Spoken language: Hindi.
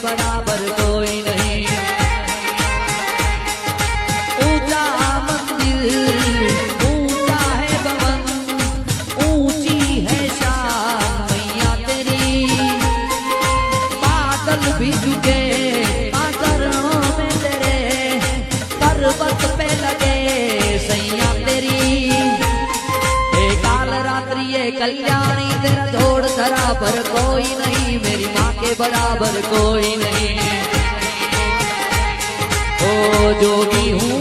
बराबर कोई नहीं। ऊंचा मंदिर ऊंचा है भवन, ऊंची है शान मैया तेरी। बादल भी झुके चरणों में तेरे, पर्वत पे लगे सैया तेरी। काल रात्रि ये कल्याणी तेरा जोड़ बराबर कोई नहीं, मेरी माँ के बराबर कोई नहीं। ओ जोगी हूँ